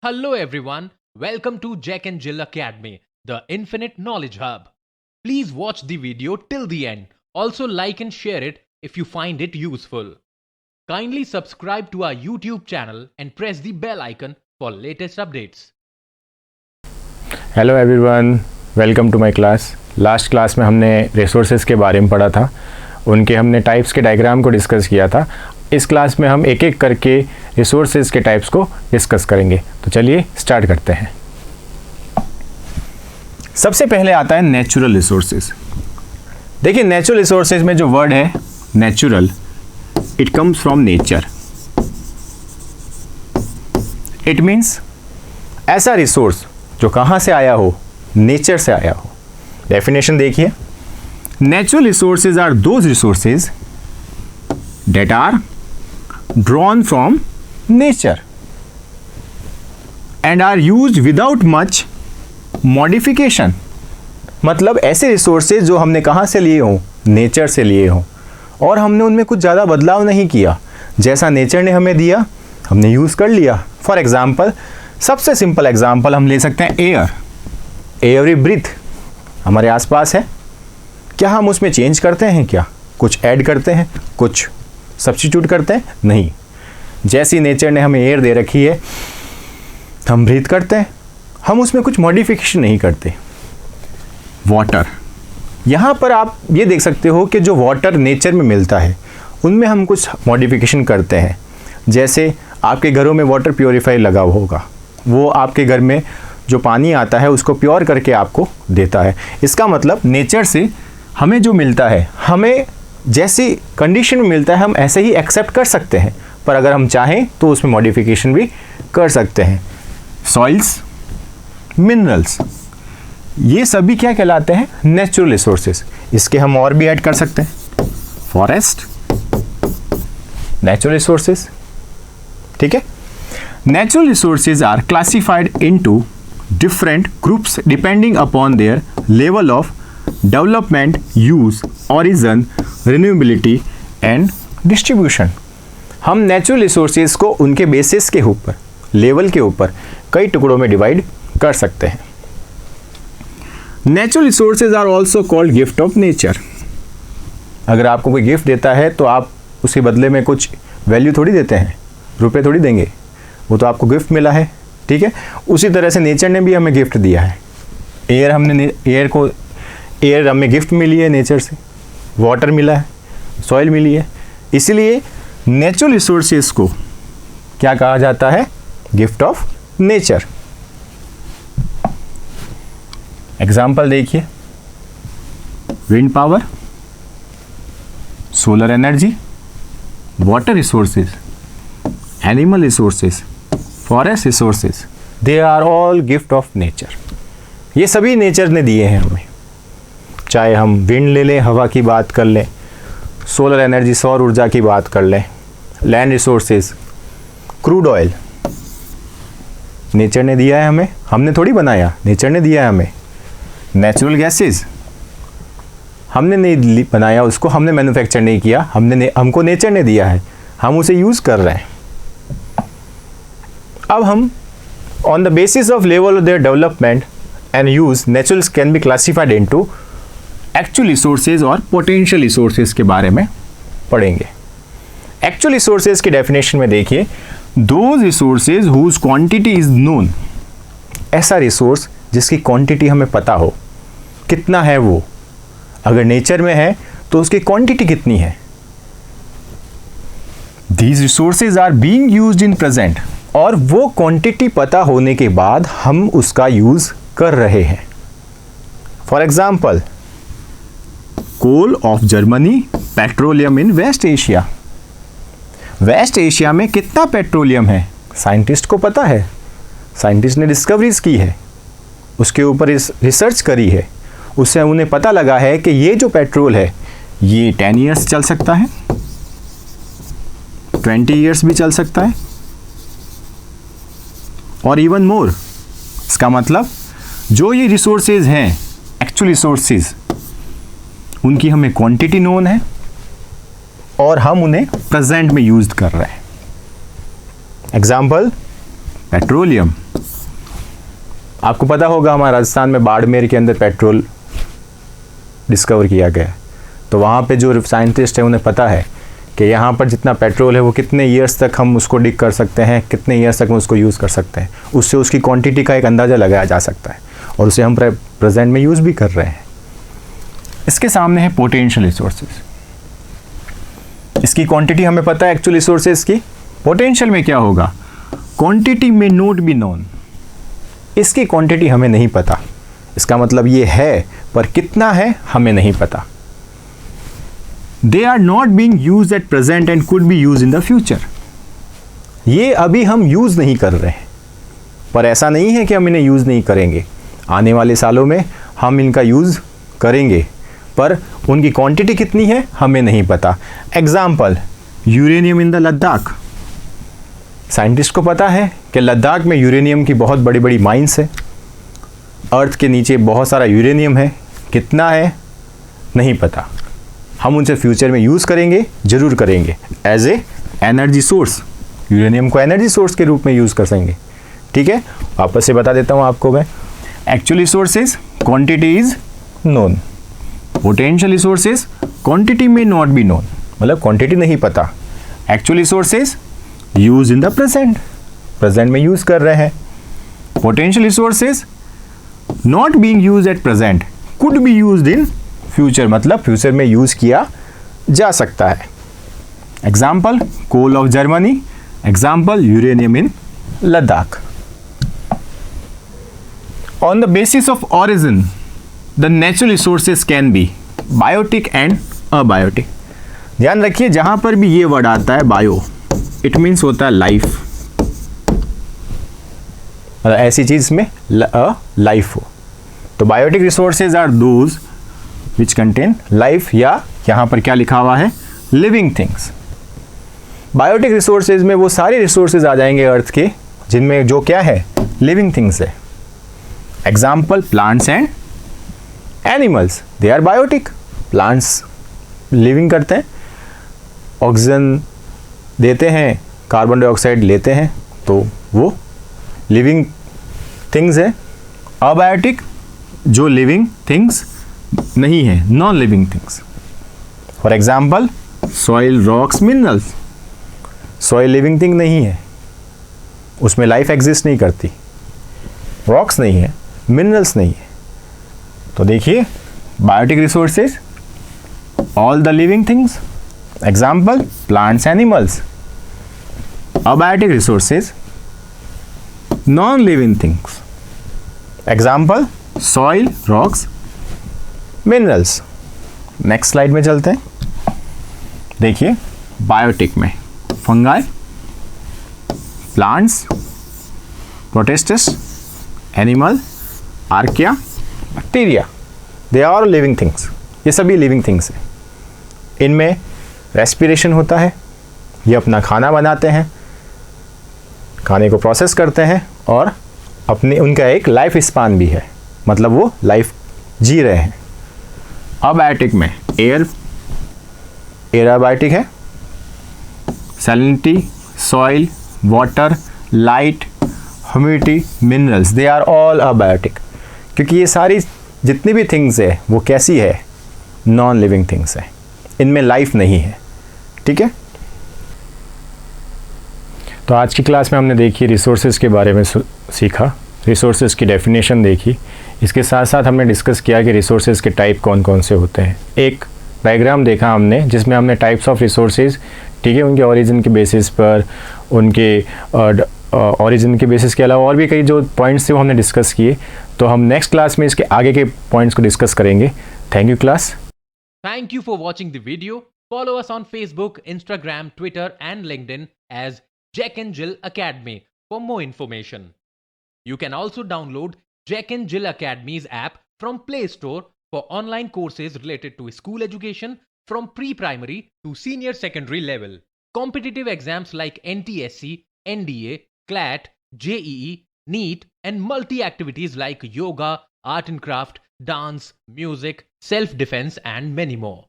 Hello everyone, welcome to Jack and Jill Academy, the Infinite Knowledge Hub. Please watch the video till the end. Also like and share it if you find it useful. Kindly subscribe to our YouTube channel and press the bell icon for latest updates. Hello everyone, welcome to my class. Last class में हमने resources के बारे में पढ़ा था, उनके हमने types के डायग्राम को डिस्कस किया था। इस क्लास में हम एक एक करके रिसोर्सेज के टाइप्स को डिस्कस करेंगे। तो चलिए स्टार्ट करते हैं। सबसे पहले आता है नेचुरल रिसोर्सेज। देखिए, नेचुरल रिसोर्सेज में जो वर्ड है natural, it comes from nature. It means ऐसा रिसोर्स जो कहाँ से आया हो, नेचर से आया हो। डेफिनेशन देखिए, natural resources are those resources that are drawn from nature and are used without much modification। मतलब ऐसे रिसोर्सेज जो हमने कहाँ से लिए हों, नेचर से लिए हों, और हमने उनमें कुछ ज़्यादा बदलाव नहीं किया। जैसा नेचर ने हमें दिया हमने यूज़ कर लिया। फॉर एग्जाम्पल, सबसे सिंपल एग्जाम्पल हम ले सकते हैं एयर। एयर वी ब्रीथ हमारे आसपास है, क्या हम उसमें चेंज करते हैं? क्या कुछ ऐड करते हैं, कुछ सब्स्टिट्यूट करते हैं? नहीं। जैसी नेचर ने हमें एयर दे रखी है हम ब्रीथ करते हैं, हम उसमें कुछ मॉडिफिकेशन नहीं करते। वाटर, यहाँ पर आप ये देख सकते हो कि जो वाटर नेचर में मिलता है उनमें हम कुछ मॉडिफिकेशन करते हैं। जैसे आपके घरों में वाटर प्योरीफायर लगा हुआ होगा, वो आपके घर में जो पानी आता है उसको प्योर करके आपको देता है। इसका मतलब नेचर से हमें जो मिलता है, हमें जैसी कंडीशन में मिलता है हम ऐसे ही एक्सेप्ट कर सकते हैं, पर अगर हम चाहें तो उसमें मॉडिफिकेशन भी कर सकते हैं। सॉइल्स, मिनरल्स, ये सभी क्या कहलाते हैं? Natural resources. इसके हम और भी ऐड कर सकते हैं। Forest, natural resources. ठीक है। Natural resources are classified into different groups depending upon their level of development, use, origin, renewability and distribution. हम नेचुरल रिसोर्सेज को उनके बेसिस के ऊपर, लेवल के ऊपर कई टुकड़ों में डिवाइड कर सकते हैं। Natural resources are also called gift of nature. अगर आपको कोई गिफ्ट देता है तो आप उसी बदले में कुछ वैल्यू थोड़ी देते हैं, रुपए थोड़ी देंगे, वो तो आपको गिफ्ट मिला है। ठीक है। उसी तरह से नेचर ने भी हमें गिफ्ट दिया है। एयर हमें गिफ्ट मिली है नेचर से, वाटर मिला है, सॉइल मिली है। इसलिए नेचुरल रिसोर्सेज को क्या कहा जाता है? Gift of nature. एग्जाम्पल देखिए, wind power, solar energy, water resources, animal resources, forest resources, they are all gift of nature. ये सभी नेचर ने दिए हैं हमें। चाहे हम विंड ले लें, हवा की बात कर लें, सोलर एनर्जी, सौर ऊर्जा की बात कर लें, land resources, crude oil, nature ने दिया है हमें, हमने थोड़ी बनाया, नेचर ने दिया है हमें। नेचुरल गैसेस, हमने नहीं बनाया उसको, हमने मैन्युफैक्चर नहीं किया, हमको नेचर ने दिया है, हम उसे यूज़ कर रहे हैं। अब हम on the basis of level of their development and use, naturals can be classified into actual resources और पोटेंशियल रिसोर्सेज के बारे में पढ़ेंगे। एक्चुअल रिसोर्सेज की डेफिनेशन में देखिए, those resources whose quantity is known. ऐसा रिसोर्स जिसकी क्वांटिटी हमें पता हो, कितना है वो। अगर नेचर में है तो उसकी क्वांटिटी कितनी है। These resources are being used in present, और वो क्वांटिटी पता होने के बाद हम उसका यूज कर रहे हैं। For example, coal of Germany, petroleum in West Asia. West Asia में कितना पेट्रोलियम है साइंटिस्ट को पता है, साइंटिस्ट ने डिस्कवरीज की है, उसके ऊपर रिसर्च करी है, उससे उन्हें पता लगा है कि ये जो पेट्रोल है ये 10 ईयर्स चल सकता है, 20 ईयर्स भी चल सकता है, और इवन मोर। इसका मतलब जो ये रिसोर्सेज हैं, एक्चुअल रिसोर्सेज, उनकी हमें क्वांटिटी नोन है, और हम उन्हें प्रेजेंट में यूज कर रहे हैं। Example, petroleum. आपको पता होगा हमारे राजस्थान में बाड़मेर के अंदर पेट्रोल डिस्कवर किया गया है। तो वहाँ पे जो साइंटिस्ट है उन्हें पता है कि यहाँ पर जितना पेट्रोल है वो कितने ईयर्स तक हम उसको डिग कर सकते हैं, कितने ईयर्स तक हम उसको यूज़ कर सकते हैं। उससे उसकी क्वांटिटी का एक अंदाज़ा लगाया जा सकता है और उसे हम प्रेजेंट में यूज़ भी कर रहे हैं। इसके सामने है पोटेंशियल रिसोर्सेज। इसकी क्वांटिटी हमें पता है एक्चुअल रिसोर्सेज की। पोटेंशियल में क्या होगा, क्वांटिटी में नोट बी नोन। इसकी क्वांटिटी हमें नहीं पता, इसका मतलब ये है पर कितना है हमें नहीं पता। They are not being used at present and could be use in the future. ये अभी हम यूज़ नहीं कर रहे हैं, पर ऐसा नहीं है कि हम इन्हें यूज़ नहीं करेंगे। आने वाले सालों में हम इनका यूज़ करेंगे, पर उनकी क्वांटिटी कितनी है हमें नहीं पता। Example, uranium in the Ladakh. Scientist को पता है कि लद्दाख में यूरेनियम की बहुत बड़ी बड़ी माइंस है। अर्थ के नीचे बहुत सारा यूरेनियम है, कितना है नहीं पता। हम उनसे फ्यूचर में यूज़ करेंगे, ज़रूर करेंगे, as a energy source. Uranium को एनर्जी सोर्स के रूप में यूज़ कर सकेंगे। ठीक है, वापस से बता देता हूँ आपको मैं। Actual resources, quantity is known. Potential resources, quantity may not be known, मतलब क्वांटिटी नहीं पता। Actual resources use in the present, present में यूज़ कर रहे हैं। Potential resources not being used at present, could be used in future, मतलब future में use किया जा सकता है। Example, coal of Germany. Example, uranium in Ladakh. On the basis of origin the natural resources can B biotic and abiotic. ध्यान रखिए, जहां पर भी ये वर्ड आता है बायो, इट मीन्स होता है लाइफ। ऐसी चीज में लाइफ हो तो biotic resources are those which contain life, या यहां पर क्या लिखा हुआ है, लिविंग थिंग्स। बायोटिक रिसोर्सेज में वो सारे रिसोर्सेज आ जाएंगे अर्थ के जिनमें जो क्या है, लिविंग थिंग्स है। Example, plants and animals, they are biotic. Plants living करते हैं, ऑक्सीजन देते हैं, कार्बन डाइऑक्साइड लेते हैं, तो वो लिविंग थिंग्स है। अबायोटिक जो लिविंग थिंग्स नहीं है, non living things. For example, soil, rocks, minerals. Soil living thing नहीं है, उसमें लाइफ एग्जिस्ट नहीं करती। रॉक्स नहीं है, मिनरल्स नहीं है। तो देखिए, biotic resources all the living things. Example, plants, animals. Abiotic resources non living things. Example, soil, rocks, minerals. Next slide में चलते हैं। देखिए, बायोटिक में fungi, plants, protists, animal, archaea, bacteria, they are living things. ये सभी living things हैं। इनमें respiration होता है, ये अपना खाना बनाते हैं, खाने को प्रोसेस करते हैं और अपने उनका एक लाइफ स्पान भी है, मतलब वो लाइफ जी रहे हैं। अबायोटिक में एयर अबायोटिक है। Salinity, soil, water, light, humidity, minerals, they are all abiotic. क्योंकि ये सारी जितनी भी थिंग्स है वो कैसी है, नॉन लिविंग थिंग्स है, इनमें लाइफ नहीं है। ठीक है, तो आज की क्लास में हमने देखी रिसोर्सेज के बारे में सीखा, रिसोर्सेज की डेफिनेशन देखी। इसके साथ साथ हमने डिस्कस किया कि रिसोर्सेज के टाइप कौन कौन से होते हैं। एक डायग्राम देखा हमने जिसमें हमने टाइप्स ऑफ रिसोर्सेज, ठीक है, उनके ओरिजिन के बेसिस पर, उनके ओरिजिन के बेसिस के अलावा और भी कई जो पॉइंट्स थे वो हमने डिस्कस किए। तो हम नेक्स्ट क्लास में इसके आगे के पॉइंट्स को डिस्कस करेंगे। Thank you class. Thank you for watching the video. Follow us on Facebook, Instagram, Twitter, and LinkedIn as Jack and Jill Academy for more information. You can also download Jack and Jill Academy's app from Play Store for online courses related to school education from pre-primary to senior secondary level. Competitive exams like NTSC, NDA, CLAT, JEE, NEET, and multi-activities like yoga, art and craft, dance, music, self-defense, and many more.